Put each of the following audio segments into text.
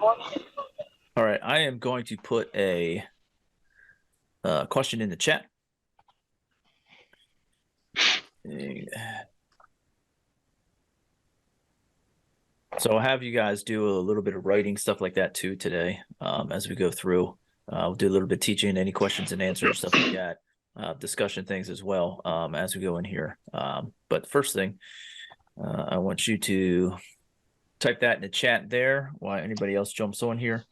All right, I am going to put a question in the chat. So I'll have you guys do a little bit of writing, stuff like that too today as we go through. We'll do a little bit of teaching, any questions and answers, stuff like that, discussion things as well as we go in here. But first thing, I want you to type that in the chat there while anybody else jumps on here.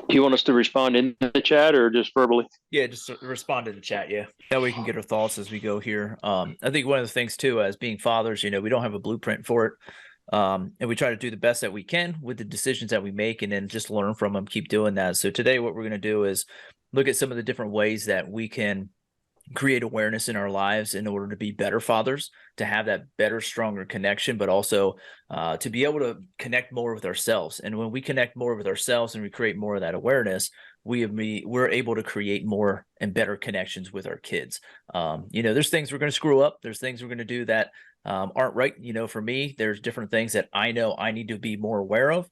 Do you want us to respond in the chat or just verbally? Yeah, just respond to the chat. Yeah, that way we can get our thoughts as we go here. I think one of the things too, as being fathers, we don't have a blueprint for it, and we try to do the best that we can with the decisions that we make, and then just learn from them. Keep doing that. So today, what we're going to do is look at some of the different ways that we can create awareness in our lives in order to be better fathers, to have that better, stronger connection, but also to be able to connect more with ourselves. And when we connect more with ourselves and we create more of that awareness, we're able to create more and better connections with our kids. There's things we're going to screw up. There's things we're going to do that aren't right. For me, there's different things that I know I need to be more aware of.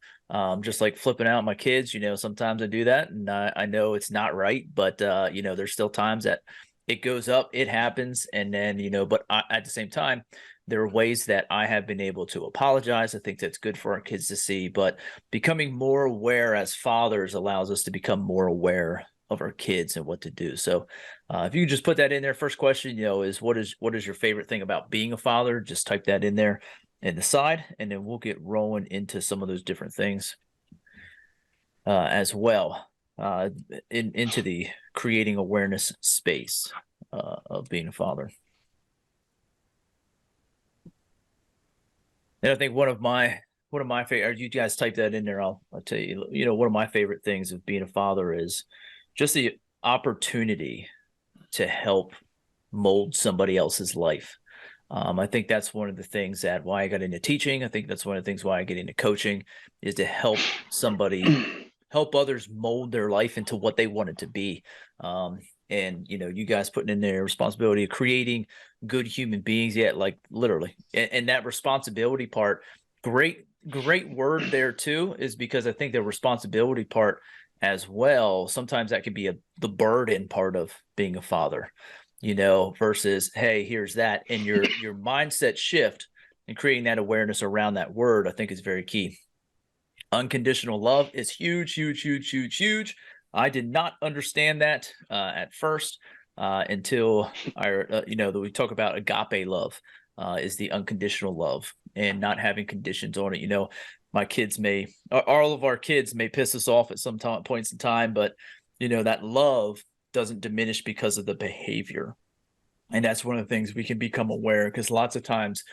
Just like flipping out my kids, sometimes I do that and I know it's not right, but there's still times that it goes up, it happens. And then, but at the same time, there are ways that I have been able to apologize. I think that's good for our kids to see, but becoming more aware as fathers allows us to become more aware of our kids and what to do. So if you can just put that in there, first question, is what is your favorite thing about being a father? Just type that in there in the side, and then we'll get rolling into some of those different things as well. Into the creating awareness space of being a father. And I think one of my favorite, you guys type that in there, I'll tell you, one of my favorite things of being a father is just the opportunity to help mold somebody else's life. I think that's one of the things that why I got into teaching. I think that's one of the things why I get into coaching is to help help others mold their life into what they want it to be. And you guys putting in their responsibility of creating good human beings, yet like literally, and that responsibility part, great word there too, is because I think the responsibility part as well, sometimes that could be the burden part of being a father, versus, hey, here's that. And your mindset shift and creating that awareness around that word, I think is very key. Unconditional love is huge, huge, huge, huge, huge. I did not understand that at first until we talk about agape love is the unconditional love and not having conditions on it. My kids all of our kids may piss us off at some points in time, but that love doesn't diminish because of the behavior. And that's one of the things we can become aware, because lots of times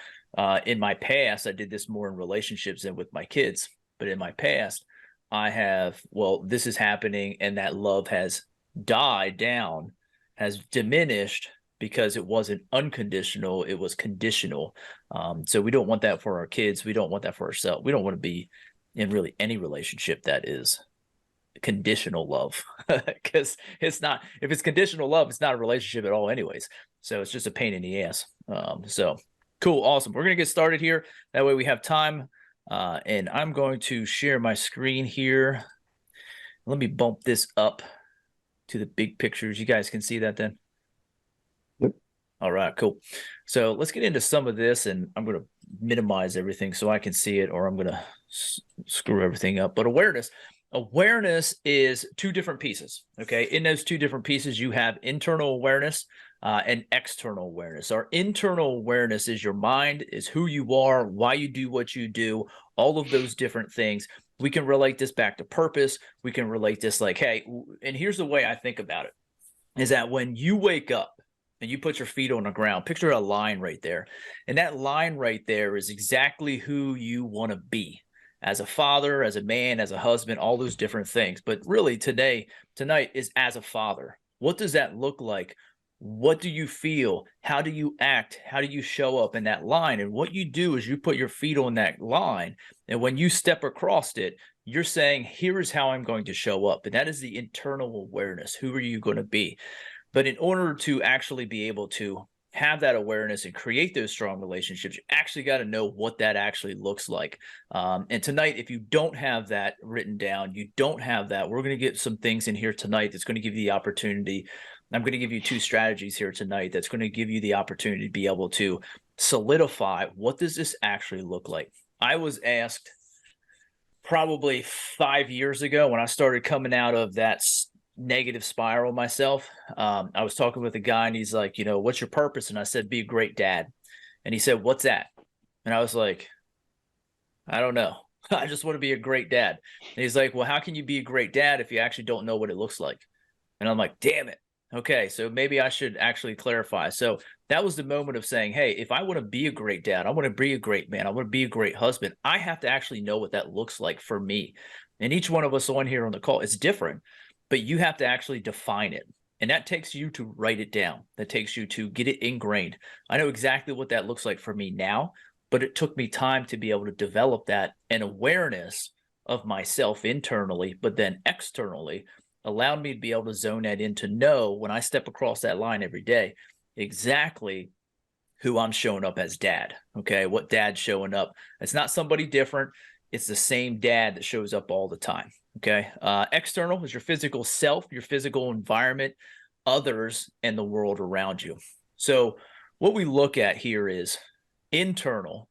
in my past, I did this more in relationships than with my kids. But in my past, this is happening, and that love has died down, has diminished because it wasn't unconditional, it was conditional. So we don't want that for our kids. We don't want that for ourselves. We don't want to be in really any relationship that is conditional love, because it's not, if it's conditional love, it's not a relationship at all anyways. So it's just a pain in the ass. So cool. Awesome. We're going to get started here. That way we have time. And I'm going to share my screen here. Let me bump this up to the big pictures. You guys can see that then? Yep. All right, cool. So let's get into some of this, and I'm going to minimize everything so I can see it, or I'm going to screw everything up. But awareness is two different pieces, okay? In those two different pieces, you have internal awareness and external awareness. Our internal awareness is your mind, is who you are, why you do what you do, all of those different things. We can relate this back to purpose. We can relate this like, hey, and here's the way I think about it, is that when you wake up and you put your feet on the ground, picture a line right there. And that line right there is exactly who you want to be as a father, as a man, as a husband, all those different things. But really tonight is as a father. What does that look like? What do you feel? How do you act? How do you show up in that line? And what you do is you put your feet on that line. And when you step across it, you're saying, here is how I'm going to show up. And that is the internal awareness. Who are you going to be? But in order to actually be able to have that awareness and create those strong relationships, you actually got to know what that actually looks like. And tonight, if you don't have that written down, you don't have that, we're going to get some things in here tonight that's going to give you the opportunity. I'm going to give you 2 strategies here tonight that's going to give you the opportunity to be able to solidify what does this actually look like. I was asked probably 5 years ago when I started coming out of that negative spiral myself. I was talking with a guy and he's like, what's your purpose? And I said, be a great dad. And he said, what's that? And I was like, I don't know. I just want to be a great dad. And he's like, well, how can you be a great dad if you actually don't know what it looks like? And I'm like, damn it. Okay, so maybe I should actually clarify. So that was the moment of saying, hey, if I want to be a great dad, I want to be a great man, I want to be a great husband, I have to actually know what that looks like for me. And each one of us on here on the call is different, but you have to actually define it. And that takes you to write it down. That takes you to get it ingrained. I know exactly what that looks like for me now, but it took me time to be able to develop that and awareness of myself internally, but then externally allowed me to be able to zone that in to know when I step across that line every day exactly who I'm showing up as dad. Okay, what dad's showing up. It's not somebody different. It's the same dad that shows up all the time. Okay, external is your physical self, your physical environment, others, and the world around you. So what we look at here is internal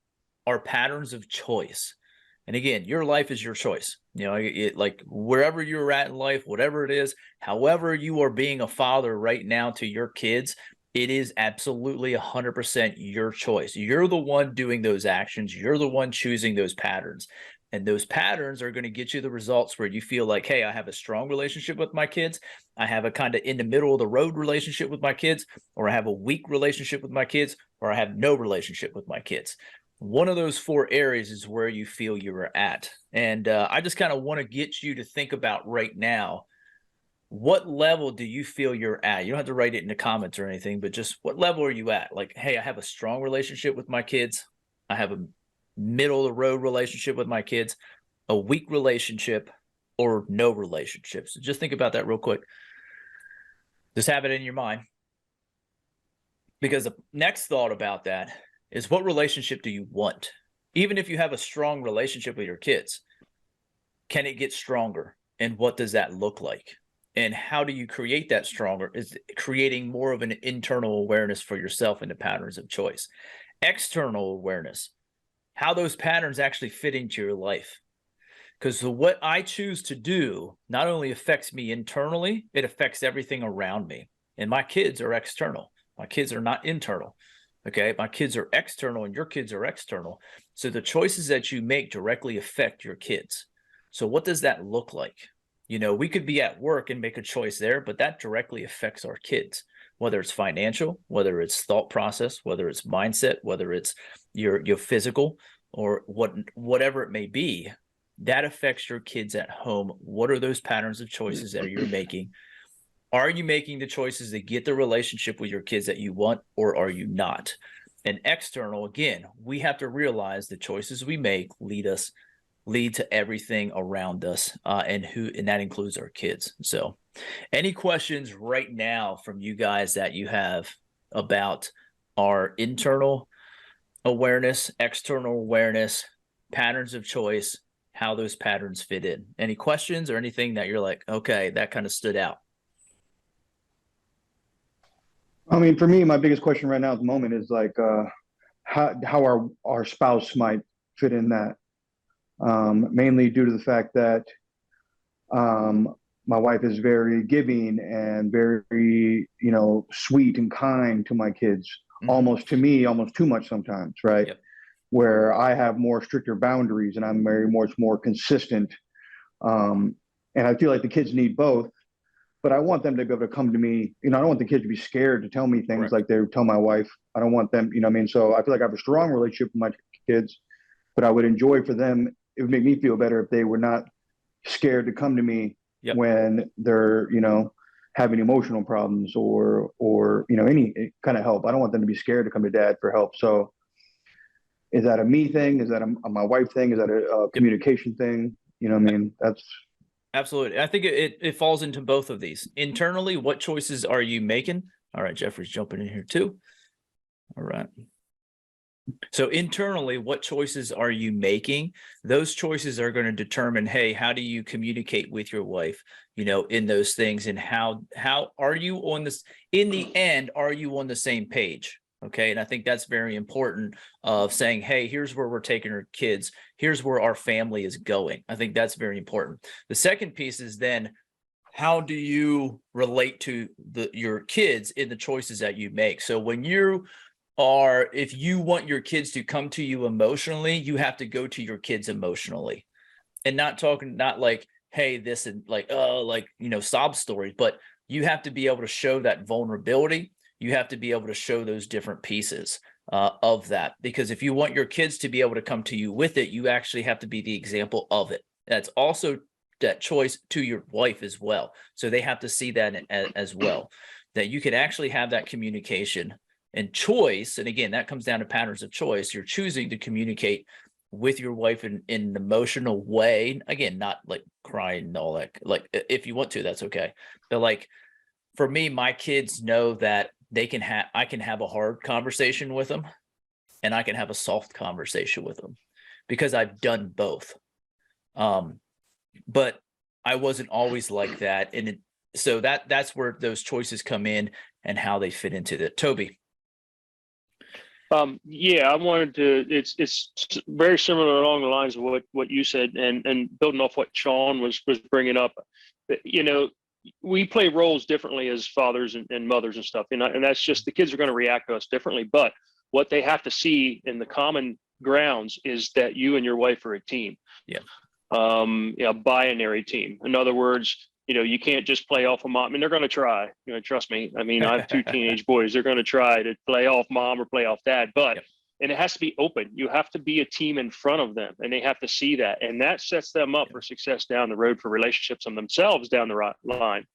are patterns of choice. And again, your life is your choice. Like wherever you're at in life, whatever it is, however you are being a father right now to your kids, it is absolutely 100% your choice. You're the one doing those actions. You're the one choosing those patterns. And those patterns are going to get you the results where you feel like, hey, I have a strong relationship with my kids. I have a kind of in the middle of the road relationship with my kids, or I have a weak relationship with my kids, or I have no relationship with my kids. One of those 4 areas is where you feel you're at. And I just kind of want to get you to think about right now, what level do you feel you're at? You don't have to write it in the comments or anything, but just what level are you at? Like, hey, I have a strong relationship with my kids. I have a middle of the road relationship with my kids, a weak relationship, or no relationship. So just think about that real quick. Just have it in your mind. Because the next thought about that is, what relationship do you want? Even if you have a strong relationship with your kids, can it get stronger? And what does that look like? And how do you create that stronger? Is creating more of an internal awareness for yourself and the patterns of choice. External awareness, how those patterns actually fit into your life. Because what I choose to do not only affects me internally, it affects everything around me. And my kids are external. My kids are not internal. Okay, my kids are external and your kids are external. So the choices that you make directly affect your kids. So what does that look like? We could be at work and make a choice there, but that directly affects our kids, whether it's financial, whether it's thought process, whether it's mindset, whether it's your physical, or whatever it may be. That affects your kids at home. What are those patterns of choices that you're making? Are you making the choices to get the relationship with your kids that you want, or are you not? And external, again, we have to realize the choices we make lead to everything around us, and that includes our kids. So any questions right now from you guys that you have about our internal awareness, external awareness, patterns of choice, how those patterns fit in? Any questions or anything that you're like, okay, that kind of stood out? I mean, for me, my biggest question right now at the moment is like how our spouse might fit in that. Mainly due to the fact that my wife is very giving and very, sweet and kind to my kids, almost to me, almost too much sometimes, right? Yep. Where I have more stricter boundaries and I'm very much more consistent. And I feel like the kids need both, but I want them to be able to come to me. I don't want the kids to be scared to tell me things like they tell my wife. I don't want them, So I feel like I have a strong relationship with my kids, but I would enjoy for them. It would make me feel better if they were not scared to come to me when they're, having emotional problems or any kind of help. I don't want them to be scared to come to dad for help. So is that a me thing? Is that a my wife thing? Is that a communication thing? That's absolutely. I think it falls into both of these. Internally, what choices are you making? All right, Jeffrey's jumping in here too. All right. So internally, what choices are you making? Those choices are going to determine, hey, how do you communicate with your wife, in those things, and how are you on this, in the end, are you on the same page? Okay. And I think that's very important, of saying, hey, here's where we're taking our kids. Here's where our family is going. I think that's very important. The second piece is then, how do you relate to your kids in the choices that you make? So when if you want your kids to come to you emotionally, you have to go to your kids emotionally, and not like, hey, this, and like, oh, like, sob stories, but you have to be able to show that vulnerability. You have to be able to show those different pieces of that, because if you want your kids to be able to come to you with it, you actually have to be the example of it. That's also that choice to your wife as well. So they have to see that as well, that you can actually have that communication and choice. And again, that comes down to patterns of choice. You're choosing to communicate with your wife in an emotional way. Again, not like crying and all that. Like, if you want to, that's okay. But like, for me, my kids know that I can have a hard conversation with them, and I can have a soft conversation with them, because I've done both. But I wasn't always like that. And so that's where those choices come in and how they fit into it. Toby. Yeah, I wanted to, it's very similar along the lines of what you said, and building off what Sean was bringing up. We play roles differently as fathers and mothers and stuff, and that's just, the kids are going to react to us differently. But what they have to see in the common grounds is that you and your wife are a team. Yeah. A binary team. In other words, you can't just play off of mom. I mean, they're going to try. Trust me. I mean, I have 2 teenage boys. They're going to try to play off mom or play off dad. But Yep. And it has to be open. You have to be a team in front of them, and they have to see that, and that sets them up for success down the road, for relationships and themselves down the line,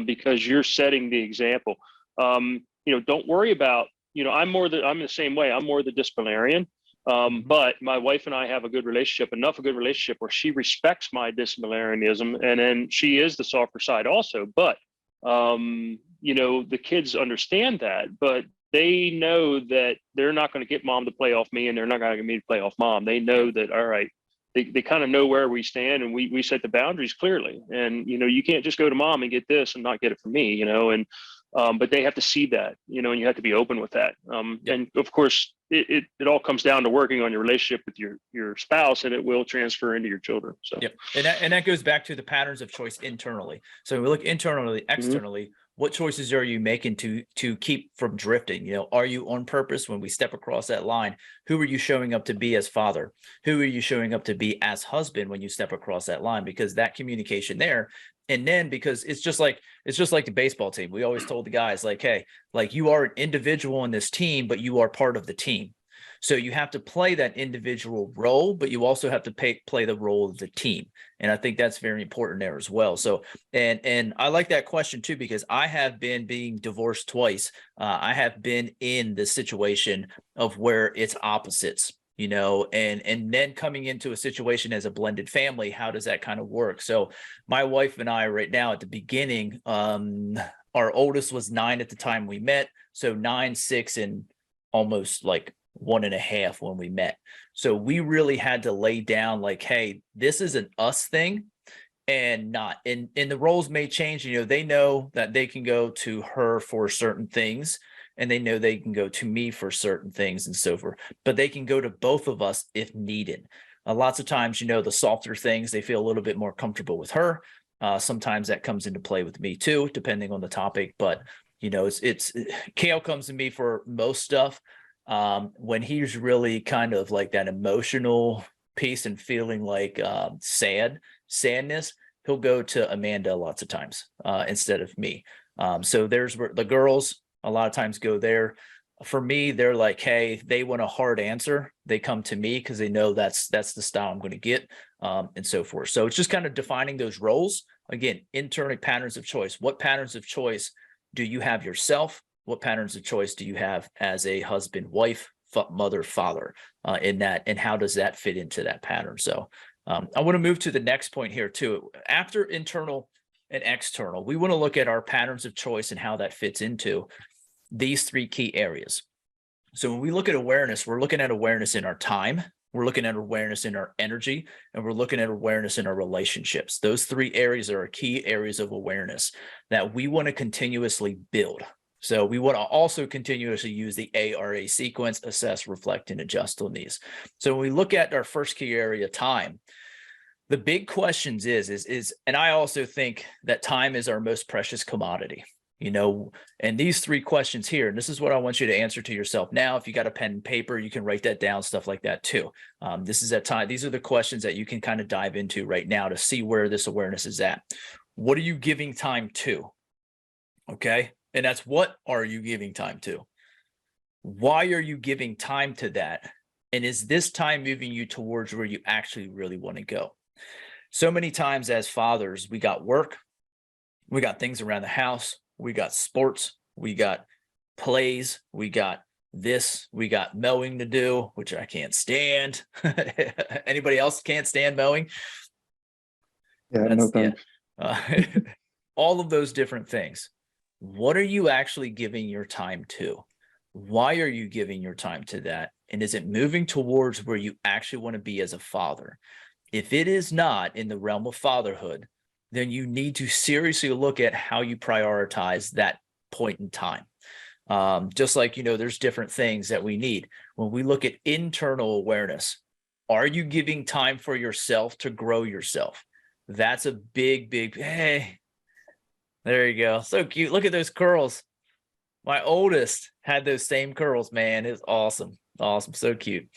because you're setting the example. Don't worry about. I'm the same way. I'm more the disciplinarian. But my wife and I have a good relationship, enough a good relationship where she respects my disciplinarianism, and then she is the softer side also. But the kids understand that, but they know that they're not going to get mom to play off me, and they're not going to get me to play off mom. They know that, all right, they kind of know where we stand, and we set the boundaries clearly. And you can't just go to mom and get this and not get it from me, and but they have to see that, and you have to be open with that. And of course, it all comes down to working on your relationship with your spouse, and it will transfer into your children. So, yep. And that goes back to the patterns of choice internally. So we look internally, externally. What choices are you making to keep from drifting? Are you on purpose when we step across that line? Who are you showing up to be as father? Who are you showing up to be as husband when you step across that line? Because that communication there. And then, because it's just like the baseball team. We always told the guys, like, hey, like, you are an individual in this team, but you are part of the team. So you have to play that individual role, but you also have to play the role of the team. And I think that's very important there as well. So, and I like that question too, because I have been being divorced twice. I have been in the situation of where it's opposites, and then coming into a situation as a blended family. How does that kind of work? So my wife and I right now, at the beginning, our oldest was 9 at the time we met. So 9, 6, and almost like 1.5 when we met. So we really had to lay down, like, hey, this is an us thing, and not, and the roles may change. They know that they can go to her for certain things, and they know they can go to me for certain things and so forth, but they can go to both of us if needed. Lots of times, the softer things, they feel a little bit more comfortable with her. Sometimes that comes into play with me too, depending on the topic. But it's Kale comes to me for most stuff. When he's really kind of like that emotional piece and feeling like sadness, he'll go to Amanda lots of times instead of me. So there's where the girls a lot of times go there. For me, they're like, hey, they want a hard answer, they come to me because they know that's the style I'm going to get, and so forth. So it's just kind of defining those roles. Again, internal patterns of choice. What patterns of choice do you have yourself? What patterns of choice do you have as a husband, wife, mother, father, in that, and how does that fit into that pattern? So I want to move to the next point here too. After internal and external, we want to look at our patterns of choice and how that fits into these 3 key areas. So when we look at awareness, we're looking at awareness in our time, we're looking at awareness in our energy, and we're looking at awareness in our relationships. Those three areas are our key areas of awareness that we want to continuously build. So we want to also continuously use the ARA sequence, assess, reflect, and adjust on these. So when we look at our first key area, time, the big questions is, and I also think that time is our most precious commodity, you know, and these three questions here, and this is what I want you to answer to yourself now. If you got a pen and paper, you can write that down, stuff like that too. This is that time. These are the questions that you can kind of dive into right now to see where this awareness is at. What are you giving time to? Okay. And that's, what are you giving time to? Why are you giving time to that? And is this time moving you towards where you actually really want to go? So many times as fathers, we got work, we got things around the house, we got sports, we got plays, we got this, we got mowing to do, which I can't stand. Anybody else can't stand mowing? Yeah, no thanks. All of those different things. What are you actually giving your time to? Why are you giving your time to that? And is it moving towards where you actually want to be as a father? If it is not in the realm of fatherhood, then you need to seriously look at how you prioritize that point in time. Just like, you know, there's different things that we need. When we look at internal awareness, are you giving time for yourself to grow yourself? That's a big, hey, there you go. So cute. Look at those curls. My oldest had those same curls, man. It's awesome. Awesome. So cute.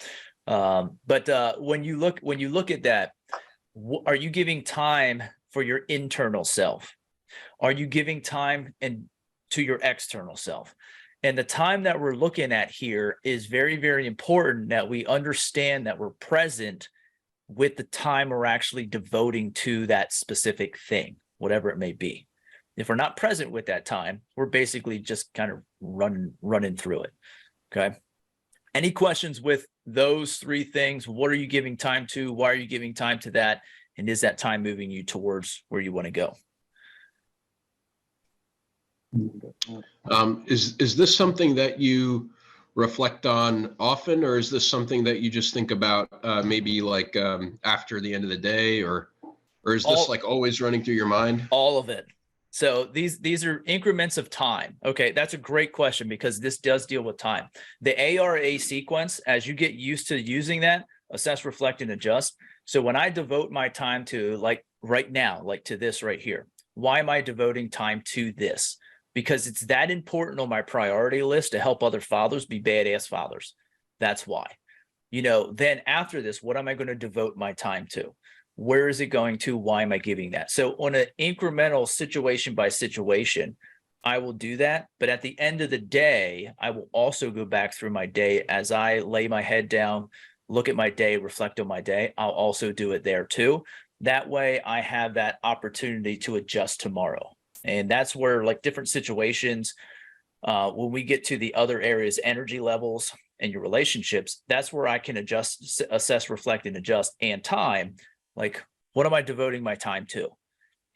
But when you look at that, are you giving time for your internal self? Are you giving time to your external self? And the time that we're looking at here is very, very important, that we understand that we're present with the time we're actually devoting to that specific thing, whatever it may be. If we're not present with that time, we're basically just kind of running through it. Okay. Any questions with those three things? What are you giving time to? Why are you giving time to that? And is that time moving you towards where you want to go? Is this something that you reflect on often, or is this something that you just think about maybe like after the end of the day, or is this like always running through your mind? All of it. So these are increments of time. Okay, that's a great question, because this does deal with time. The ARA sequence, as you get used to using that, assess, reflect, and adjust. So when I devote my time to, like right now, like to this right here, why am I devoting time to this? Because it's that important on my priority list to help other fathers be badass fathers. That's why. You know, then after this, what am I going to devote my time to? Where is it going to? Why am I giving that? So on an incremental situation by situation, I will do that. But at the end of the day, I will also go back through my day as I lay my head down, look at my day, reflect on my day. I'll also do it there too. That way I have that opportunity to adjust tomorrow. And that's where, like, different situations, when we get to the other areas, energy levels and your relationships, that's where I can adjust, assess, reflect, and adjust. And time, like, what am I devoting my time to?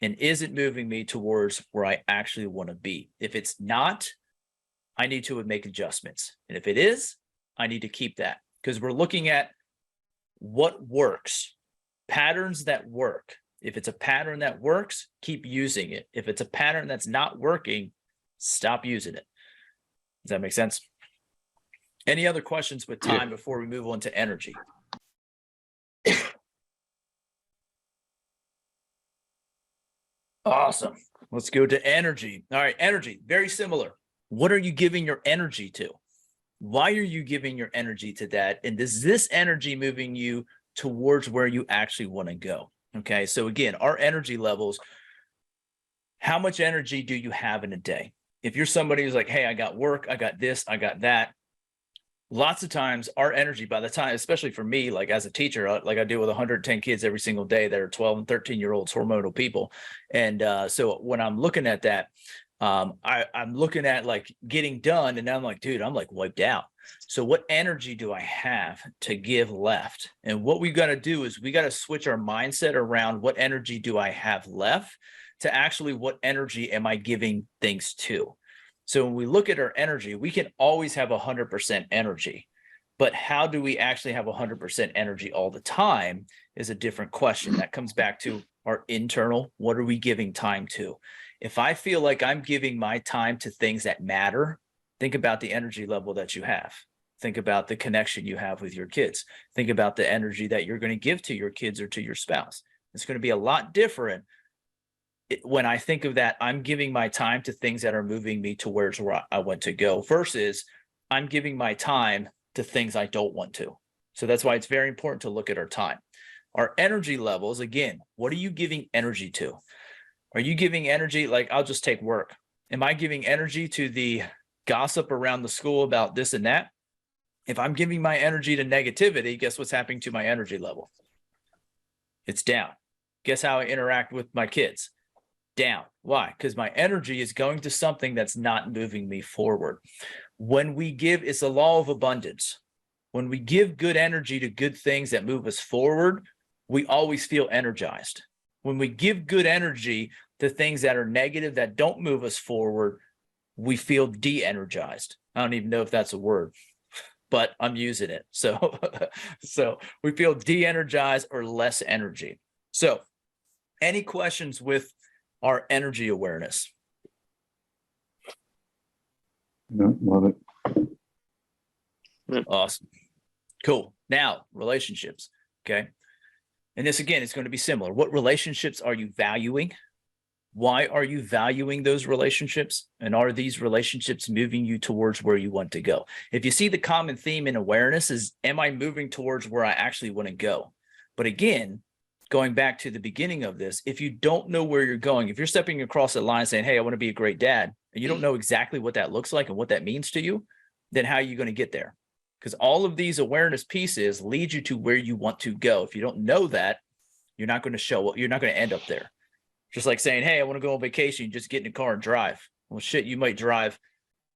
And is it moving me towards where I actually want to be? If it's not, I need to make adjustments. And if it is, I need to keep that, because we're looking at what works, patterns that work. If it's a pattern that works, keep using it. If it's a pattern that's not working, stop using it. Does that make sense? Any other questions with time before we move on to energy? Awesome. Let's go to energy. All right, energy, very similar. What are you giving your energy to? Why are you giving your energy to that? And is this energy moving you towards where you actually want to go? Okay, so again, our energy levels, how much energy do you have in a day? If you're somebody who's like, hey, I got work, I got this, I got that. Lots of times our energy, by the time, especially for me, like as a teacher, like I deal with 110 kids every single day that are 12 and 13-year-olds, hormonal people. And so when I'm looking at that, I'm looking at like getting done, and I'm like, dude, I'm like wiped out. So what energy do I have to give left? And what we got to do is we got to switch our mindset around what energy do I have left to actually what energy am I giving things to? So when we look at our energy, we can always have 100% energy, but how do we actually have 100% energy all the time is a different question. That comes back to our internal, what are we giving time to? If I feel like I'm giving my time to things that matter, think about the energy level that you have. Think about the connection you have with your kids. Think about the energy that you're going to give to your kids or to your spouse. It's going to be a lot different when I think of that. I'm giving my time to things that are moving me towards where I want to go versus I'm giving my time to things I don't want to. So that's why it's very important to look at our time. Our energy levels, again, what are you giving energy to? Are you giving energy, like I'll just take work. Am I giving energy to the gossip around the school about this and that? If I'm giving my energy to negativity, guess what's happening to my energy level? It's down. Guess how I interact with my kids? Down. Why? Because my energy is going to something that's not moving me forward. When we give, it's a law of abundance. When we give good energy to good things that move us forward, we always feel energized. When we give good energy to things that are negative, that don't move us forward, we feel de-energized. I don't even know if that's a word, but I'm using it. So, so we feel de-energized or less energy. So any questions with our energy awareness? No, love it. Awesome. Cool. Now, relationships. Okay. And this, again, is going to be similar. What relationships are you valuing? Why are you valuing those relationships? And are these relationships moving you towards where you want to go? If you see the common theme in awareness is, am I moving towards where I actually want to go? But again, going back to the beginning of this, if you don't know where you're going, if you're stepping across the line saying, hey, I want to be a great dad, and you don't know exactly what that looks like and what that means to you, then how are you going to get there? Because all of these awareness pieces lead you to where you want to go. If you don't know that, you're not going to show up. You're not going to end up there. Just like saying, hey, I want to go on vacation, you just get in a car and drive. Well, shit, you might drive.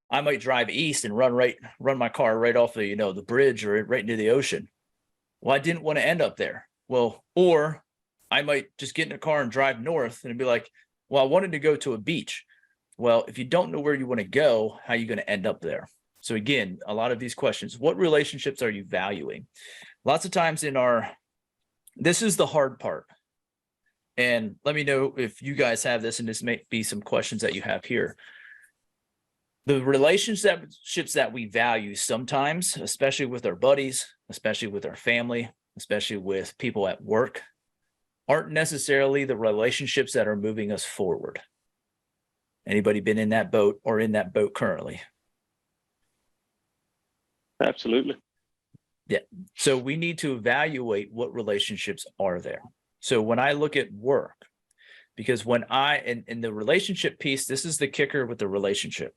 I might drive east and run my car right off the, the bridge or right into the ocean. Well, I didn't want to end up there. Well, or I might just get in a car and drive north and be like, well, I wanted to go to a beach. Well, if you don't know where you want to go, how are you going to end up there? So again, a lot of these questions, what relationships are you valuing? Lots of times this is the hard part. And let me know if you guys have this, and this may be some questions that you have here. The relationships that we value sometimes, especially with our buddies, especially with our family, especially with people at work, aren't necessarily the relationships that are moving us forward. Anybody been in that boat or in that boat currently? Absolutely. Yeah. So we need to evaluate what relationships are there. So when I look at work, because when in the relationship piece, this is the kicker with the relationship.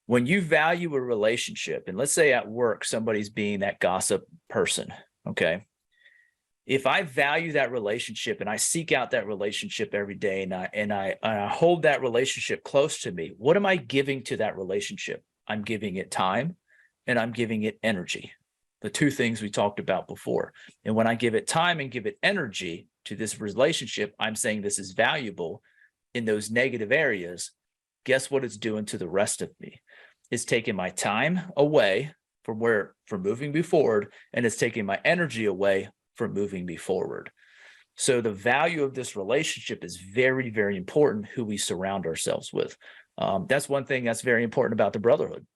When you value a relationship, and let's say at work, somebody's being that gossip person, okay? If I value that relationship and I seek out that relationship every day and I hold that relationship close to me, what am I giving to that relationship? I'm giving it time and I'm giving it energy. The two things we talked about before. And when I give it time and give it energy to this relationship, I'm saying this is valuable in those negative areas. Guess what it's doing to the rest of me? It's taking my time away from moving me forward, and it's taking my energy away from moving me forward. So the value of this relationship is very, very important, who we surround ourselves with. That's one thing that's very important about the brotherhood.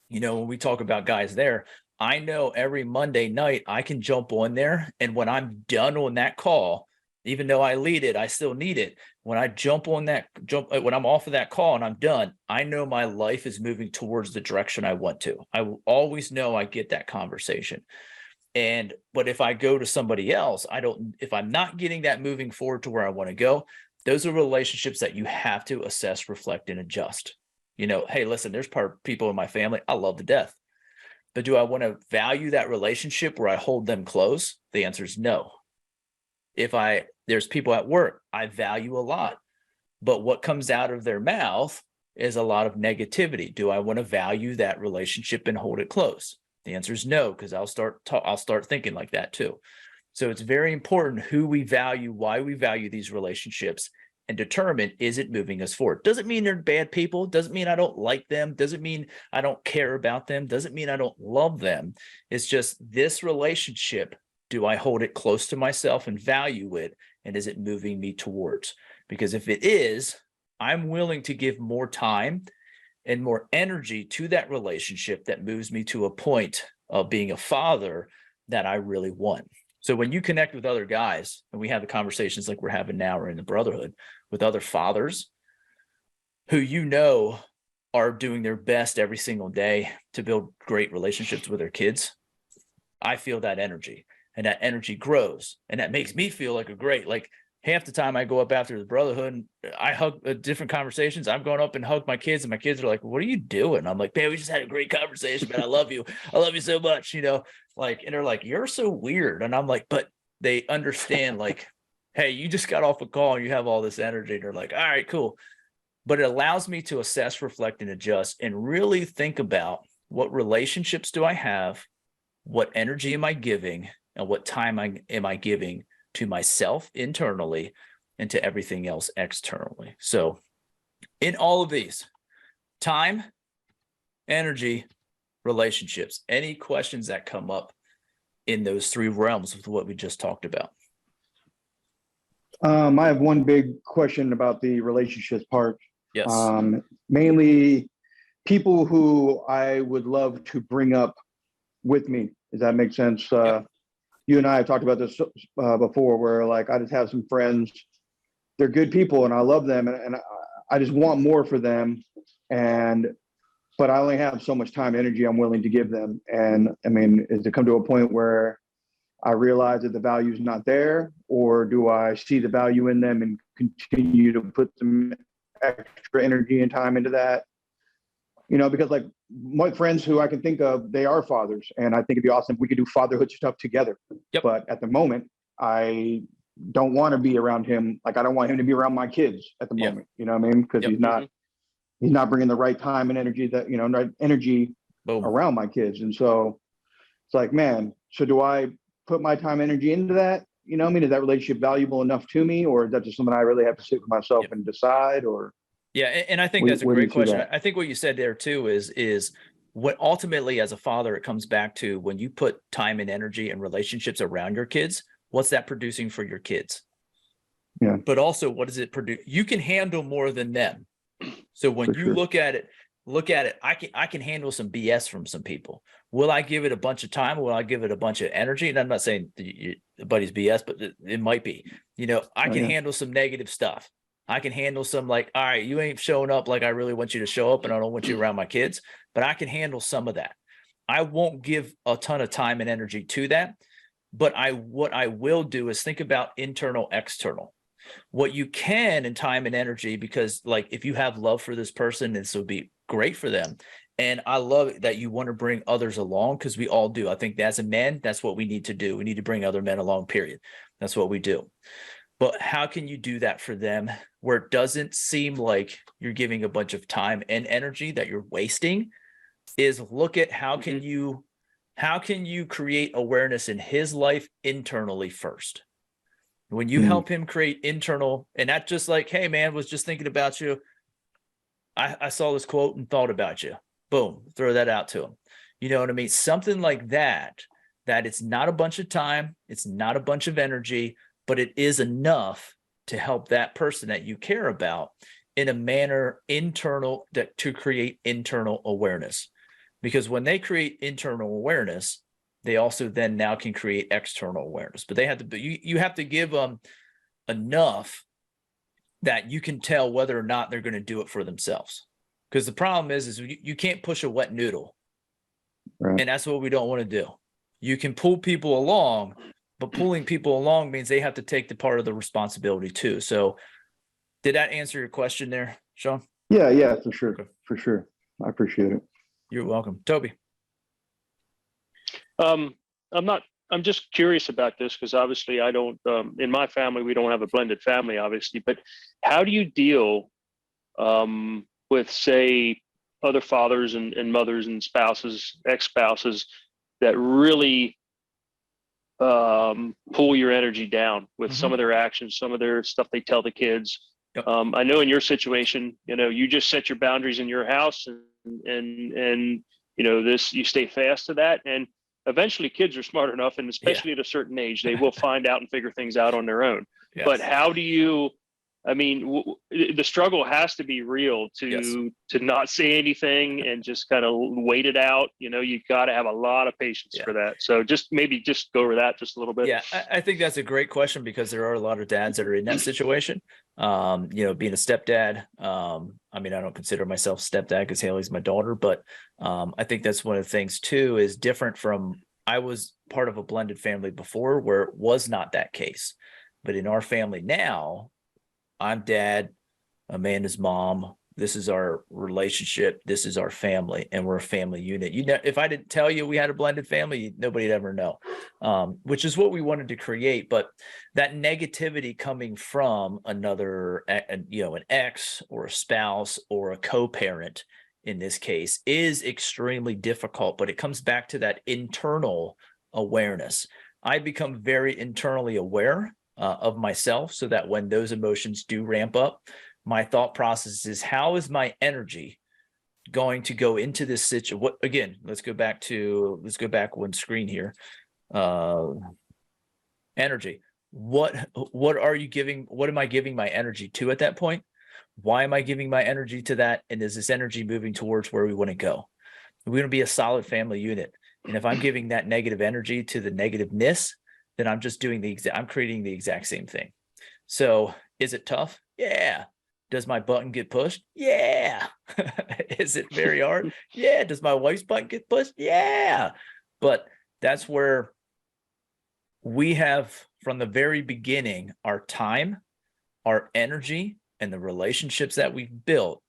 When we talk about guys there, I know every Monday night I can jump on there, and when I'm done on that call, even though I lead it, I still need it. When I when I'm off of that call and I'm done, I know my life is moving towards the direction I want to. I will always know I get that conversation. But if I go to somebody else, if I'm not getting that moving forward to where I want to go, those are relationships that you have to assess, reflect, and adjust. Hey, listen, there's people in my family I love to death. But do I want to value that relationship where I hold them close? The answer is no. There's people at work I value a lot, but what comes out of their mouth is a lot of negativity. Do I want to value that relationship and hold it close? The answer is no, because I'll start thinking like that too. So it's very important who we value, why we value these relationships, and determine, is it moving us forward? Doesn't mean they're bad people. Doesn't mean I don't like them. Doesn't mean I don't care about them. Doesn't mean I don't love them. It's just this relationship. Do I hold it close to myself and value it? And is it moving me towards? Because if it is, I'm willing to give more time and more energy to that relationship that moves me to a point of being a father that I really want. So when you connect with other guys and we have the conversations like we're having now or in the brotherhood with other fathers who you know are doing their best every single day to build great relationships with their kids, I feel that energy, and that energy grows, and that makes me feel like a great, like half the time I go up after the brotherhood and I hug different conversations. I'm going up and hug my kids, and my kids are like, "What are you doing?" I'm like, "Man, we just had a great conversation, man. I love you. I love you so much." Like, and they're like, "You're so weird." And I'm like, but they understand, like, hey, you just got off a call and you have all this energy. And they're like, all right, cool. But it allows me to assess, reflect, and adjust and really think about what relationships do I have? What energy am I giving? And what time am I giving to myself internally and to everything else externally? So in all of these, time, energy, relationships, any questions that come up in those three realms with what we just talked about? I have one big question about the relationships part. Yes. Mainly people who I would love to bring up with me. Does that make sense? Yep. You and I have talked about this before, where like I just have some friends, they're good people and I love them, and I just want more for them, but I only have so much time and energy I'm willing to give them. And I mean, is it come to a point where I realize that the value is not there, or do I see the value in them and continue to put some extra energy and time into that? Because like my friends who I can think of, they are fathers, and I think it'd be awesome if we could do fatherhood stuff together. Yep. But at the moment, I don't want to be around him. Like I don't want him to be around my kids at the moment. You know what I mean? Because he's not bringing the right time and energy right energy Boom. around my kids. And so it's like, man, so do I put my time and energy into that? Is that relationship valuable enough to me, or is that just something I really have to sit with myself and decide? Or yeah, and I think that's a where do you great see question. that? I think what you said there too is what ultimately as a father, it comes back to when you put time and energy and relationships around your kids, what's that producing for your kids? Yeah. But also, what does it produce? You can handle more than them. So when you look at it, I can handle some BS from some people. Will I give it a bunch of time? Will I give it a bunch of energy? And I'm not saying the buddy's BS, but it might be. I can handle some negative stuff. I can handle some like, all right, you ain't showing up like I really want you to show up, and I don't want you around my kids, but I can handle some of that. I won't give a ton of time and energy to that, but what I will do is think about internal, external. What you can in time and energy, because like if you have love for this person, this will be great for them. And I love it that you want to bring others along, because we all do. I think as a man, that's what we need to do. We need to bring other men along, period. That's what we do. But how can you do that for them where it doesn't seem like you're giving a bunch of time and energy that you're wasting? Is look at how can you create awareness in his life internally first. When you help him create internal, and not just like, hey man, was just thinking about you. I saw this quote and thought about you. Boom, throw that out to him. You know what I mean? Something like that it's not a bunch of time, it's not a bunch of energy, but it is enough to help that person that you care about in a manner internal, that to create internal awareness. Because when they create internal awareness, they also then now can create external awareness. But they have to, you have to give them enough that you can tell whether or not they're going to do it for themselves. Because the problem is you can't push a wet noodle. Right. And that's what we don't want to do. You can pull people along, but pulling people along means they have to take the part of the responsibility too. So did that answer your question there, Sean? Yeah, for sure. Okay. For sure. I appreciate it. You're welcome. Toby. I'm just curious about this, because obviously I don't, in my family, we don't have a blended family, obviously, but how do you deal with, say, other fathers and mothers and spouses, ex-spouses that really pull your energy down with some of their actions, some of their stuff they tell the kids? Yep. I know in your situation, you just set your boundaries in your house, and you stay fast to that. And eventually kids are smart enough, and especially at a certain age, they will find out and figure things out on their own. Yes. But how do you, the struggle has to be real to not say anything and just kind of wait it out. You got to have a lot of patience for that. So just go over that just a little bit. Yeah, I think that's a great question, because there are a lot of dads that are in that situation. Being a stepdad, I don't consider myself stepdad because Haley's my daughter, but I think that's one of the things too, is different from, I was part of a blended family before where it was not that case. But in our family now, I'm dad, Amanda's mom. This is our relationship. This is our family, and we're a family unit. If I didn't tell you we had a blended family, nobody'd ever know, which is what we wanted to create. But that negativity coming from another, an ex or a spouse or a co-parent in this case is extremely difficult, but it comes back to that internal awareness. I become very internally aware of myself, so that when those emotions do ramp up, my thought process is, how is my energy going to go into this situation? What, again, let's go back one screen here. Energy. What are you giving? What am I giving my energy to at that point? Why am I giving my energy to that? And is this energy moving towards where we want to go? We want to be a solid family unit. And if I'm giving that negative energy to the negativeness, then I'm just doing I'm creating the exact same thing. So is it tough? Yeah. Does my button get pushed? Yeah. Is it very hard? Yeah. Does my wife's button get pushed? Yeah. But that's where we have, from the very beginning, our time, our energy, and the relationships that we've built,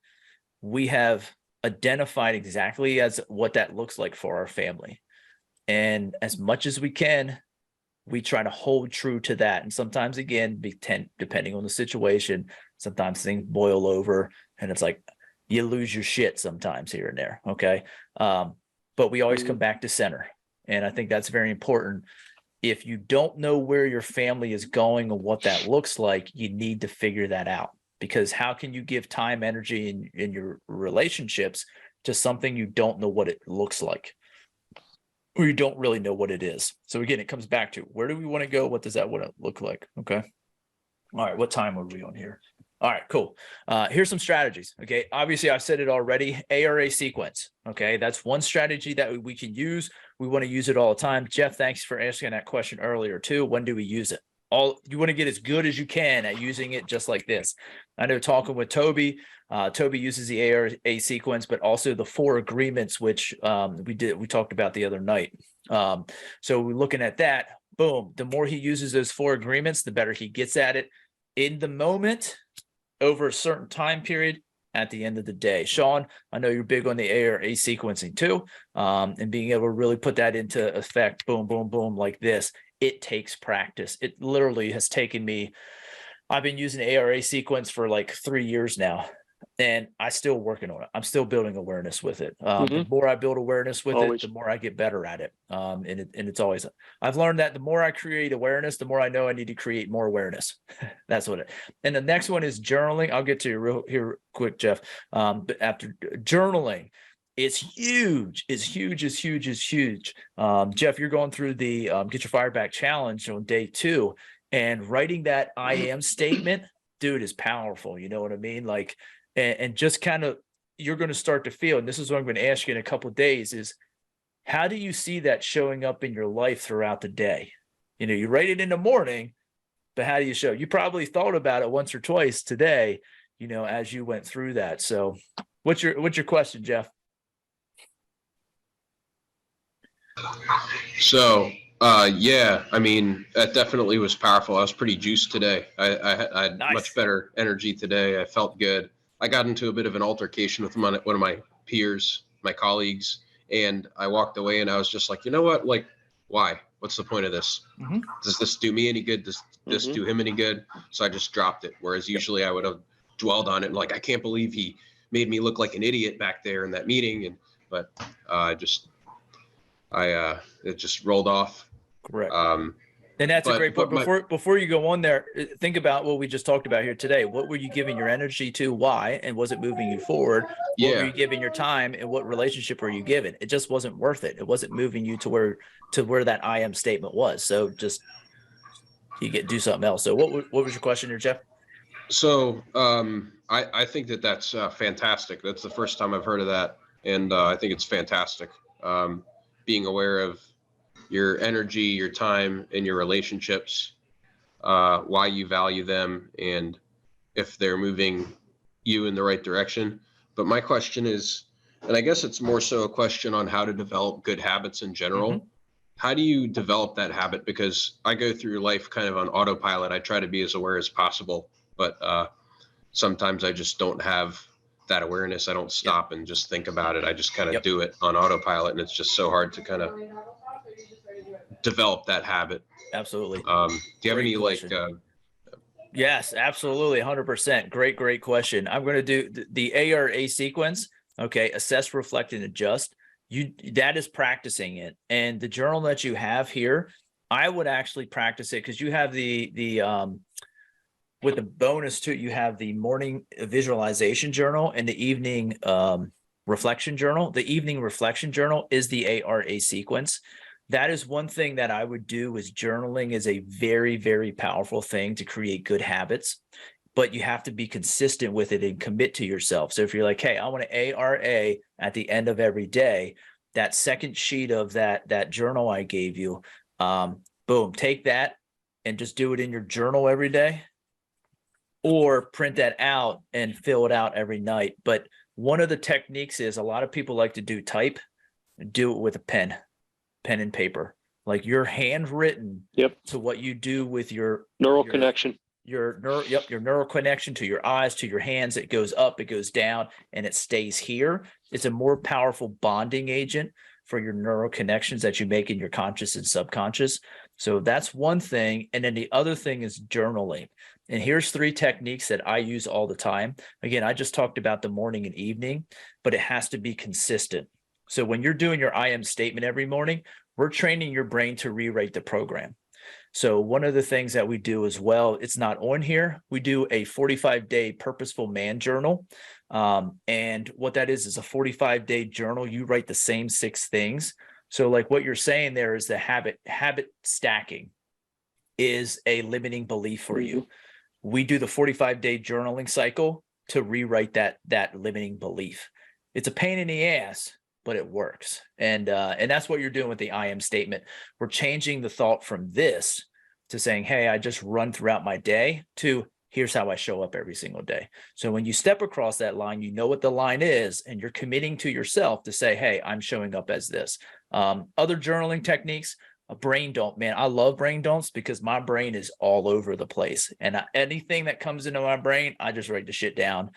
we have identified exactly as what that looks like for our family. And as much as we can, we try to hold true to that. And sometimes, again, depending on the situation, sometimes things boil over and it's like you lose your shit sometimes here and there. Okay. But we always come back to center. And I think that's very important. If you don't know where your family is going or what that looks like, you need to figure that out, because how can you give time, energy in your relationships to something you don't know what it looks like, or you don't really know what it is? So again, it comes back to, where do we want to go? What does that want to look like? Okay. All right. What time are we on here? All right, cool. Here's some strategies. Okay. Obviously I've said it already, ARA sequence. Okay. That's one strategy that we can use. We want to use it all the time. Jeff, thanks for asking that question earlier too. When do we use it? You want to get as good as you can at using it just like this. I know, talking with Toby, Toby uses the ARA sequence, but also the 4 agreements, which we talked about the other night. So we're looking at that. Boom. The more he uses those 4 agreements, the better he gets at it in the moment, over a certain time period, at the end of the day. Sean, I know you're big on the ARA sequencing too, and being able to really put that into effect. Boom, boom, boom, like this. It takes practice. It literally has taken me, I've been using ARA sequence for like 3 years now, and I'm still working on it. I'm still building awareness with it. The more I build awareness with it, the more I get better at it. And it's always, I've learned that the more I create awareness, the more I know I need to create more awareness. That's what it. And the next one is journaling. I'll get to you here quick, Jeff. But after journaling, it's huge. It's huge. It's huge. It's huge. Jeff, you're going through the Get Your Fire Back challenge on day 2, and writing that I am statement, dude, is powerful. You know what I mean? Like, and just kind of, you're going to start to feel, and this is what I'm going to ask you in a couple of days, is how do you see that showing up in your life throughout the day? You write it in the morning, but how do you show? You probably thought about it once or twice today, as you went through that. So what's your question, Jeff? So, yeah, that definitely was powerful. I was pretty juiced today. I had Nice. Much better energy today. I felt good. I got into a bit of an altercation with one of my peers, my colleagues, and I walked away and I was just like, you know what? Like, why? What's the point of this? Does this do me any good? Does this do him any good? So I just dropped it. Whereas usually I would have dwelled on it and like, I can't believe he made me look like an idiot back there in that meeting. But it just rolled off. Correct. And that's a great point. but my, Before you go on there, think about what we just talked about here today. What were you giving your energy to? Why? And was it moving you forward? What were yeah. you giving your time, and what relationship were you giving? It just wasn't worth it. It wasn't moving you to where that I am statement was. So just do something else. So what was your question here, Jeff? So I think that's fantastic. That's the first time I've heard of that, and I think it's fantastic. Being aware of your energy, your time, and your relationships, why you value them, and if they're moving you in the right direction. But my question is, and I guess it's more so a question on how to develop good habits in general. Mm-hmm. How do you develop that habit? Because I go through life kind of on autopilot. I try to be as aware as possible, but sometimes I just don't have that awareness. I don't stop and just think about it. I just kind of do it on autopilot, and it's just so hard to kind of develop that habit. Absolutely. Do you have any question. Yes, absolutely. 100%. Great question. I'm going to do the ARA sequence. Okay. Assess, reflect, and adjust. That is practicing it. And the journal that you have here, I would actually practice it because you have the with the bonus too, you have the morning visualization journal and the evening reflection journal. The evening reflection journal is the ARA sequence. That is one thing that I would do, is journaling is a very, very powerful thing to create good habits, but you have to be consistent with it and commit to yourself. So if you're like, hey, I want to ARA at the end of every day, that second sheet of that journal I gave you, boom, take that and just do it in your journal every day, or print that out and fill it out every night. But one of the techniques is, a lot of people like to do it with a pen and paper, like your handwritten to what you do with your neural connection, your neural connection to your eyes, to your hands. It goes up, it goes down, and it stays here. It's a more powerful bonding agent for your neural connections that you make in your conscious and subconscious. So that's one thing. And then the other thing is journaling. And here's 3 techniques that I use all the time. Again, I just talked about the morning and evening, but it has to be consistent. So when you're doing your I am statement every morning, we're training your brain to rewrite the program. So one of the things that we do as well, it's not on here, we do a 45-day purposeful man journal. And what that is a 45-day journal. You write the same 6 things. So like what you're saying there is the habit stacking is a limiting belief for you. We do the 45-day journaling cycle to rewrite that limiting belief. It's a pain in the ass, but it works. And that's what you're doing with the I am statement. We're changing the thought from this to saying, hey, I just run throughout my day, to here's how I show up every single day. So when you step across that line, you know what the line is, and you're committing to yourself to say, hey, I'm showing up as this. Other journaling techniques, a brain dump, man. I love brain dumps because my brain is all over the place. And anything that comes into my brain, I just write the shit down.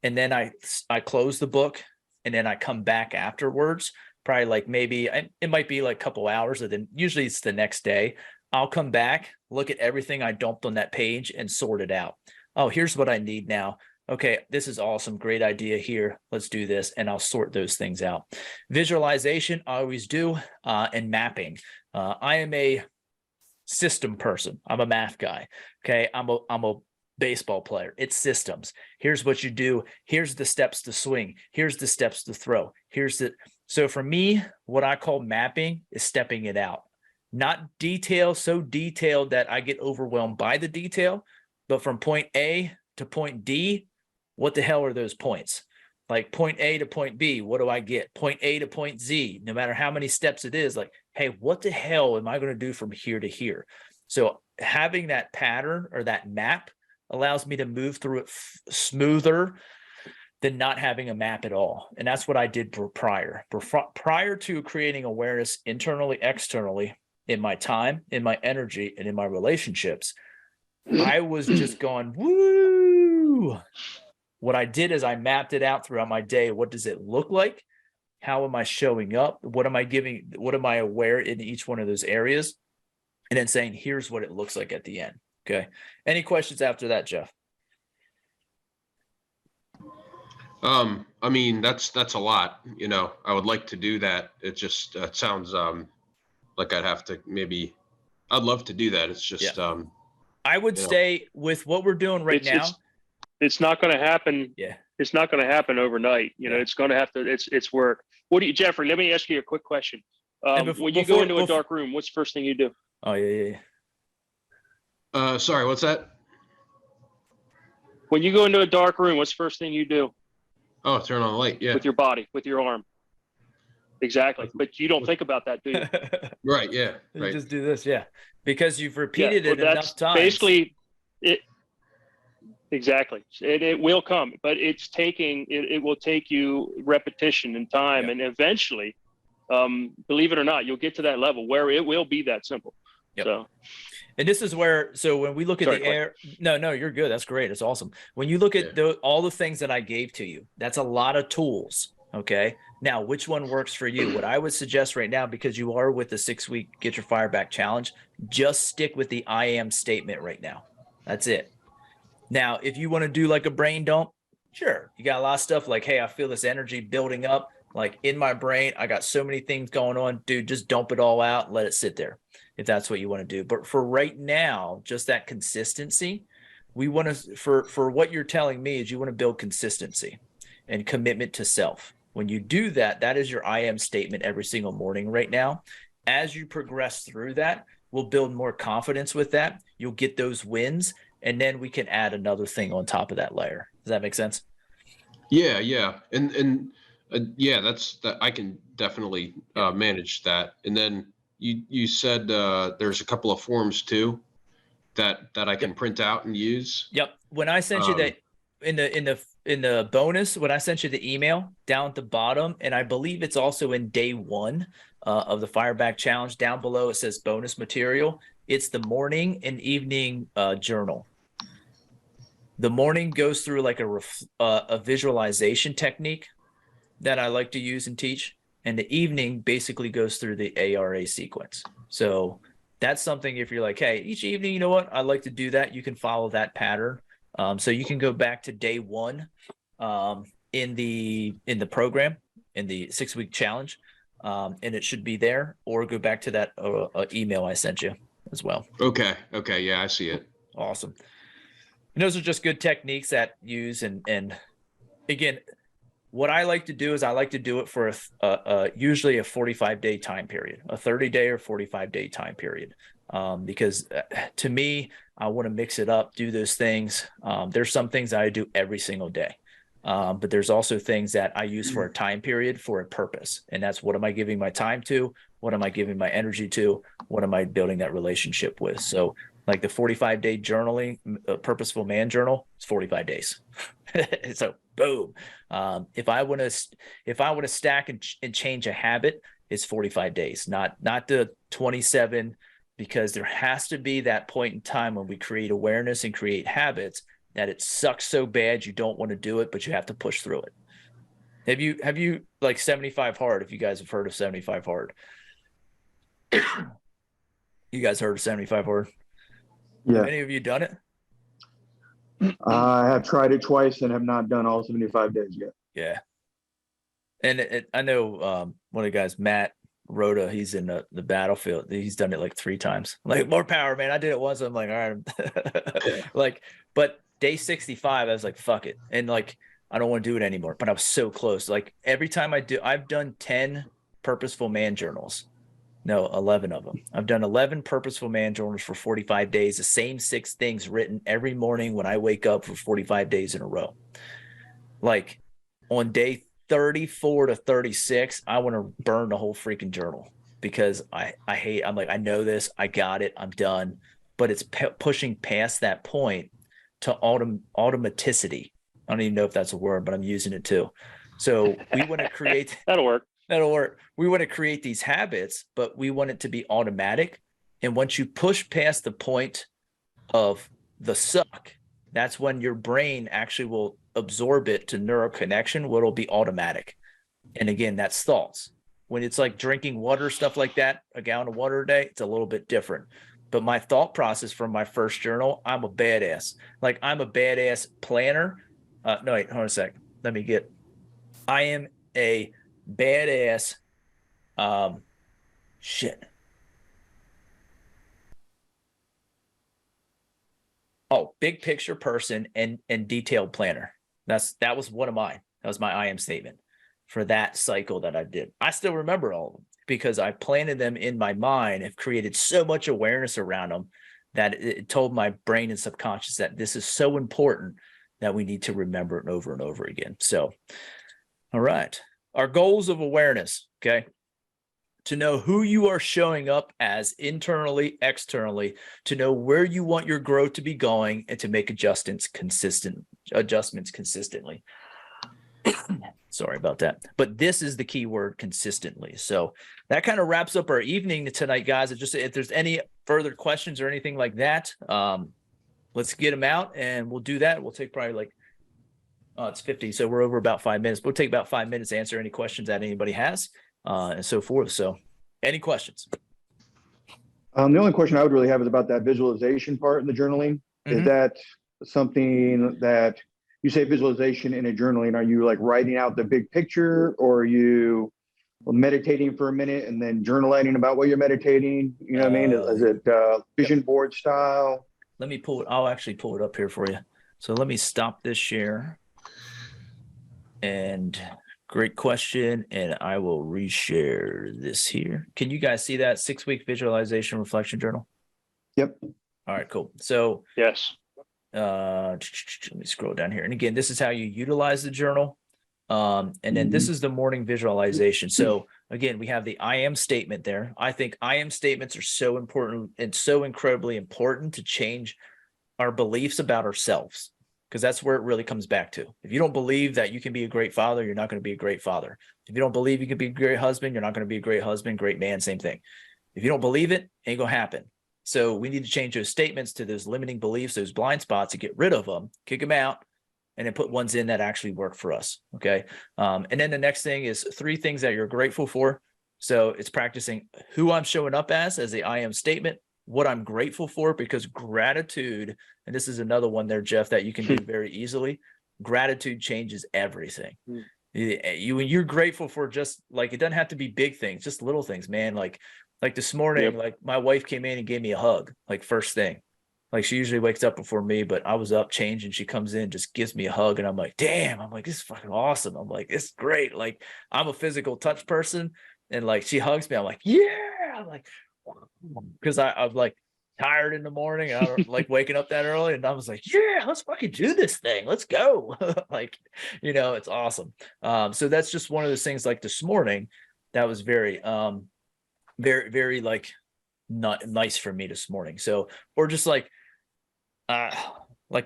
And then I close the book, and then I come back afterwards, probably like maybe, it might be like a couple hours, and then usually it's the next day. I'll come back, look at everything I dumped on that page and sort it out. Oh, here's what I need now. Okay, this is awesome. Great idea here. Let's do this. And I'll sort those things out. Visualization, I always do, and mapping. I am a system person. I'm a math guy. Okay, I'm a baseball player. It's systems. Here's what you do. Here's the steps to swing. Here's the steps to throw. So for me, what I call mapping is stepping it out. Not detail, so detailed that I get overwhelmed by the detail, but from point A to point D, what the hell are those points? Like point A to point B, what do I get? Point A to point Z, no matter how many steps it is, like, hey, what the hell am I going to do from here to here? So having that pattern or that map allows me to move through it smoother than not having a map at all. And that's what I did prior to creating awareness internally, externally, in my time, in my energy, and in my relationships. I was just going, woo. What I did is I mapped it out throughout my day. What does it look like? How am I showing up? What am I giving? What am I aware in each one of those areas? And then saying, here's what it looks like at the end. Okay. Any questions after that, Jeff? I mean, that's a lot, I would like to do that. It just sounds like I'd have to maybe I'd love to do that. It's just, I would you know. stay with what we're doing right now. It's not going to happen. Yeah. It's not going to happen overnight. You know, Yeah. it's going to have to, it's work. Jeffrey, let me ask you a quick question. And When you go into a dark room, what's the first thing you do? Oh, yeah. Sorry, what's that? When you go into a dark room, what's the first thing you do? Oh, turn on the light. Yeah. With your body, with your arm. Exactly. But you don't think about that, do you? Right. Yeah. You Right. just do this. Yeah. Because you've repeated it enough times. Basically it. Exactly. It will come, but it will take you repetition and time. Yep. And eventually, believe it or not, you'll get to that level where it will be that simple. Yep. So, and this is where, so when we look at the air, no, you're good. That's great. It's awesome. When you look at all the things that I gave to you, that's a lot of tools. Okay. Now, which one works for you? What I would suggest right now, because you are with the 6-week Get Your Fire Back challenge, just stick with the I am statement right now. That's it. Now, if you want to do like a brain dump, sure. You got a lot of stuff like, hey, I feel this energy building up like in my brain. I got so many things going on, dude, just dump it all out, let it sit there if that's what you want to do. But for right now, just that consistency, we want to, for what you're telling me is you want to build consistency and commitment to self. When you do that, that is your I am statement every single morning right now. As you progress through that, we'll build more confidence with that. You'll get those wins. And then we can add another thing on top of that layer. Does that make sense? Yeah. Yeah. And yeah, that's that. I can definitely manage that. And then you said there's a couple of forms too that I can print out and use. Yep. When I sent you that in the bonus, when I sent you the email down at the bottom, and I believe it's also in day 1 of the Fireback Challenge, down below it says bonus material. It's the morning and evening journal. The morning goes through like a visualization technique that I like to use and teach. And the evening basically goes through the ARA sequence. So that's something, if you're like, hey, each evening, you know what, I like to do that, you can follow that pattern. So you can go back to day 1 in the program, in the 6-week challenge, and it should be there, or go back to that email I sent you as well. Okay. Yeah, I see it. Awesome. And those are just good techniques that use. And again, what I like to do is I like to do it for usually a 45-day time period, a 30-day or 45-day time period. Because to me, I want to mix it up, do those things. There's some things that I do every single day. But there's also things that I use for a time period for a purpose. And that's, what am I giving my time to? What am I giving my energy to? What am I building that relationship with? So like the 45-day journaling, Purposeful Man Journal, it's 45 days. So boom. If I want to stack and change a habit, it's 45 days, not the 27, because there has to be that point in time when we create awareness and create habits that it sucks so bad you don't want to do it, but you have to push through it. Have you like 75 Hard, if you guys have heard of 75 Hard? You guys heard of 75 Hard? Yeah. Any of you done it? I have tried it twice and have not done all 75 days yet. Yeah. And I know one of the guys, Matt Rhoda, he's in the battlefield. He's done it like 3 times. Like, more power, man. I did it once. I'm like, all right. Like, but day 65, I was like, fuck it. And like, I don't want to do it anymore. But I was so close. Like, every time I've done 10 Purposeful Man journals. No, 11 of them. I've done 11 Purposeful Man journals for 45 days. The same 6 things written every morning when I wake up for 45 days in a row. Like, on day 34 to 36, I want to burn the whole freaking journal, because I'm like, I know this, I got it, I'm done. But it's pushing past that point to automaticity. I don't even know if that's a word, but I'm using it too. So we want to create That'll work. We want to create these habits, but we want it to be automatic. And once you push past the point of the suck, that's when your brain actually will absorb it to neural connection, where it'll be automatic. And again, that's thoughts. When it's like drinking water, stuff like that, a gallon of water a day, it's a little bit different. But my thought process from my first journal, I'm a badass. Like, I'm a badass planner. No, wait, hold on a sec. I am a badass. Shit. Oh, big picture person and detailed planner. That was one of mine. That was my I am statement for that cycle that I did. I still remember all of them because I planted them in my mind, have created so much awareness around them that it told my brain and subconscious that this is so important that we need to remember it over and over again. So, all right. Our goals of awareness, okay? To know who you are showing up as internally, externally, to know where you want your growth to be going, and to make adjustments consistently. Sorry about that. But this is the key word, consistently. So that kind of wraps up our evening tonight, guys. Just if there's any further questions or anything like that, let's get them out and we'll do that. We'll take probably like, it's 50. So we're over about 5 minutes. We'll take about 5 minutes to answer any questions that anybody has and so forth. So any questions? The only question I would really have is about that visualization part in the journaling. Is that something that you say visualization in a journaling? Are you like writing out the big picture, or are you meditating for a minute and then journaling about what you're meditating? You know what I mean? Is it vision board style? Let me pull it. I'll actually pull it up here for you. So let me stop this share. And great question. And I will reshare this here. Can you guys see that 6-week visualization reflection journal? Yep. All right, cool. So Yes. let me scroll down here. And again, this is how you utilize the journal. And then this is the morning visualization. So again, we have the I am statement there. I think I am statements are so important and so incredibly important to change our beliefs about ourselves, because that's where it really comes back to. If you don't believe that you can be a great father, you're not going to be a great father. If you don't believe you can be a great husband, you're not going to be a great husband, great man, same thing. If you don't believe it, ain't going to happen. So we need to change those statements to those limiting beliefs, those blind spots, and get rid of them, kick them out, and then put ones in that actually work for us. Okay. And then the next thing is 3 things that you're grateful for. So it's practicing who I'm showing up as the I am statement, what I'm grateful for, because gratitude, and this is another one there, Jeff, that you can do very easily. Gratitude changes everything. When you're grateful for just like, it doesn't have to be big things, just little things, man. Like this morning, like my wife came in and gave me a hug, like first thing. Like she usually wakes up before me, but I was up changing. She comes in, just gives me a hug. And I'm like, damn, I'm like, this is fucking awesome. I'm like, it's great. Like I'm a physical touch person. And like, she hugs me. I'm like, yeah. I'm like, because I'm like tired in the morning. I don't like waking up that early. And I was like, yeah, let's fucking do this thing. Let's go. Like, it's awesome. So that's just one of those things like this morning that was very, very like not nice for me this morning. So, or just like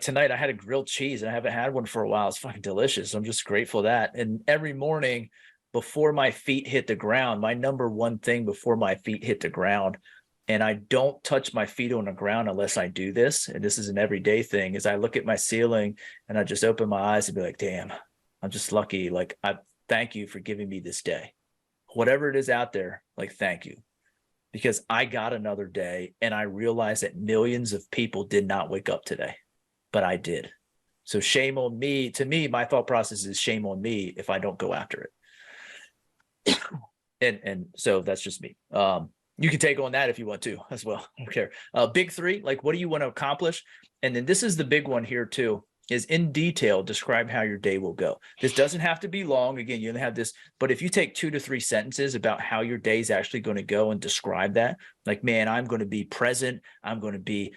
tonight I had a grilled cheese and I haven't had one for a while. It's fucking delicious. I'm just grateful for that. And every morning before my feet hit the ground, my number one thing before my feet hit the ground, and I don't touch my feet on the ground unless I do this, and this is an everyday thing, is I look at my ceiling and I just open my eyes and be like, damn, I'm just lucky. Like, I thank you for giving me this day. Whatever it is out there, like, thank you. Because I got another day and I realized that millions of people did not wake up today, but I did. So shame on me. To me, my thought process is shame on me if I don't go after it. And so that's just me. You can take on that if you want to as well. I don't care. Big 3, like, what do you want to accomplish? And then this is the big one here too, is in detail, describe how your day will go. This doesn't have to be long. Again, you don't have this, but if you take 2 to 3 sentences about how your day is actually going to go and describe that, like, man, I'm going to be present. I'm going to be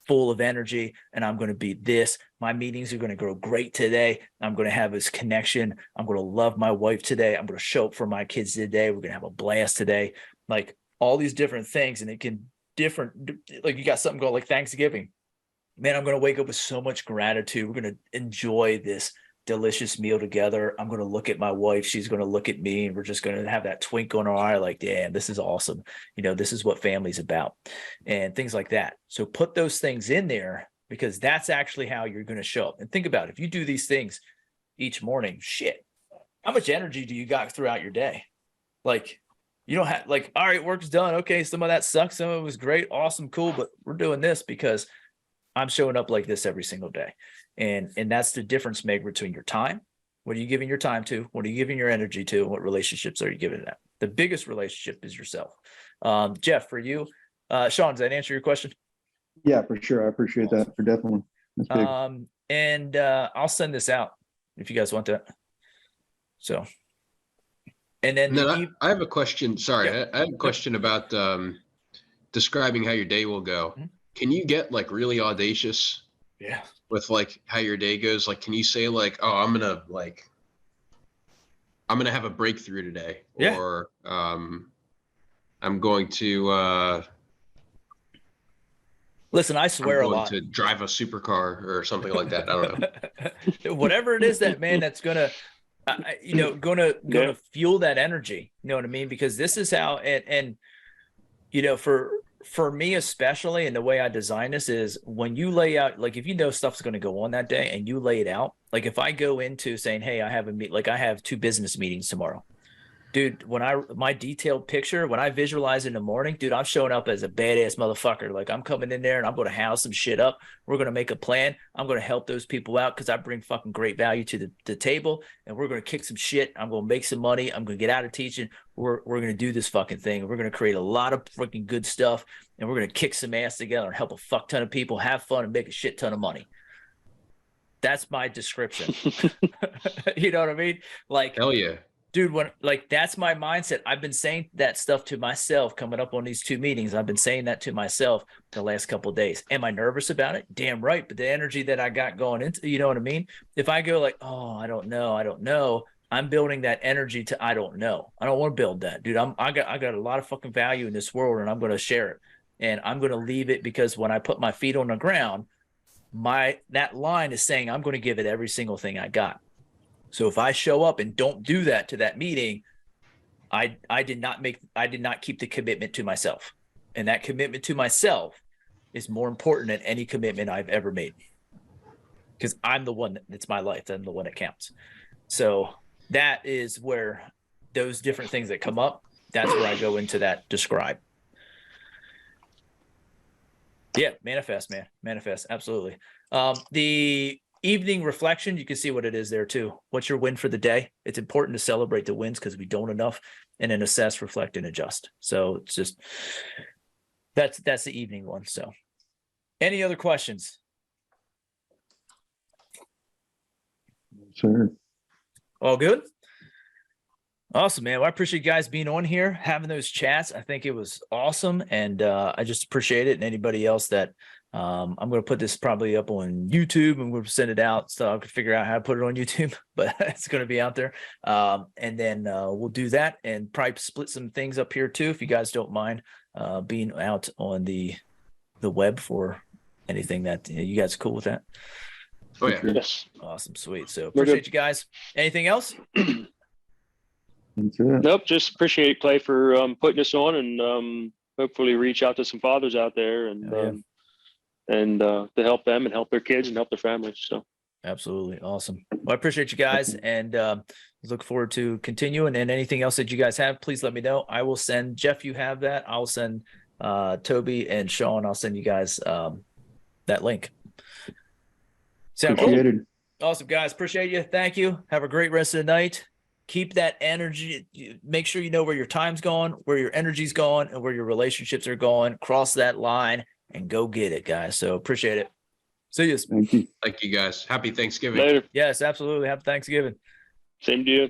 full of energy, and I'm going to be this. My meetings are going to go great today. I'm going to have this connection. I'm going to love my wife today. I'm going to show up for my kids today. We're going to have a blast today. Like all these different things. And it can like you got something going like Thanksgiving. Man, I'm going to wake up with so much gratitude. We're going to enjoy this delicious meal together. I'm going to look at my wife. She's going to look at me, and we're just going to have that twinkle in our eye. Like, damn, this is awesome. This is what family's about, and things like that. So put those things in there, because that's actually how you're going to show up. And think about it. If you do these things each morning, shit, how much energy do you got throughout your day? Like, you don't have like, all right, work's done. Okay. Some of that sucks. Some of it was great. Awesome. Cool. But we're doing this because I'm showing up like this every single day. And that's the difference made between your time. What are you giving your time to? What are you giving your energy to? And what relationships are you giving that? The biggest relationship is yourself. Jeff, for you, Sean, does that answer your question? Yeah, for sure. I appreciate that for definitely. That's big. And I'll send this out if you guys want that. So, and then And then I have a question. Sorry, Yep. I have a question about describing how your day will go. Mhm. Can you get like really audacious yeah, with like how your day goes? Like, can you say like, oh, I'm gonna have a breakthrough today, Yeah. or I'm going to listen, I I'm swear a going lot. to drive a supercar or something like that. I don't know. Whatever it is that man that's gonna gonna Yeah. fuel that energy, you know what I mean? Because this is how, and for me especially, and the way I design this is when you lay out, like if you know stuff's going to go on that day and you lay it out, like if I go into saying, hey, I have 2 business meetings tomorrow, dude, my detailed picture, when I visualize in the morning, dude, I'm showing up as a badass motherfucker. Like I'm coming in there and I'm going to house some shit up. We're going to make a plan. I'm going to help those people out because I bring fucking great value to the table, and we're going to kick some shit. I'm going to make some money. I'm going to get out of teaching. We're going to do this fucking thing. We're going to create a lot of freaking good stuff, and we're going to kick some ass together and help a fuck ton of people, have fun, and make a shit ton of money. That's my description. You know what I mean? Like, Hell yeah. dude, that's my mindset. I've been saying that stuff to myself coming up on these 2 meetings. I've been saying that to myself the last couple of days. Am I nervous about it? Damn right. But the energy that I got going into, you know what I mean? If I go like, oh, I don't know, I'm building that energy to I don't know. I don't want to build that, dude. I got a lot of fucking value in this world, and I'm going to share it. And I'm going to leave it because when I put my feet on the ground, that line is saying I'm going to give it every single thing I got. So if I show up and don't do that to that meeting, I did not keep the commitment to myself. And that commitment to myself is more important than any commitment I've ever made. Because I'm the one it's my life. I'm the one that counts. So that is where those different things that come up, that's where I go into that describe. Yeah, manifest, man. Manifest. Absolutely. The evening reflection, you can see what it is there too. What's your win for the day? It's important to celebrate the wins because we don't enough, and then assess, reflect, and adjust. So it's just that's the evening one. So any other questions? Sure. All good? Awesome, man. Well, I appreciate you guys being on here, having those chats. I think it was awesome. And I just appreciate it. And anybody else that I'm going to put this probably up on YouTube, and we'll send it out. So I can figure out how to put it on YouTube, but it's going to be out there. And then we'll do that and probably split some things up here too, if you guys don't mind being out on the web for anything that you guys are cool with that. Oh yeah. Yes. Awesome. Sweet. So We're appreciate good. you guys. Anything else? That's it. Nope. Just appreciate Clay for putting us on, and hopefully reach out to some fathers out there and Oh, yeah. to help them and help their kids and help their families. So Absolutely. Awesome. Well, I appreciate you guys, and look forward to continuing. And anything else that you guys have, please let me know. I will send Jeff, you have that. I'll send Toby and Sean, I'll send you guys that link. Sound cool? Appreciated. Awesome, guys. Appreciate you. Thank you. Have a great rest of the night. Keep that energy. Make sure you know where your time's going, where your energy's going, and where your relationships are going. Cross that line and go get it, guys. So appreciate it. See you. Thank you. Thank you guys. Happy Thanksgiving. later. Yes, absolutely. Happy Thanksgiving. Same to you.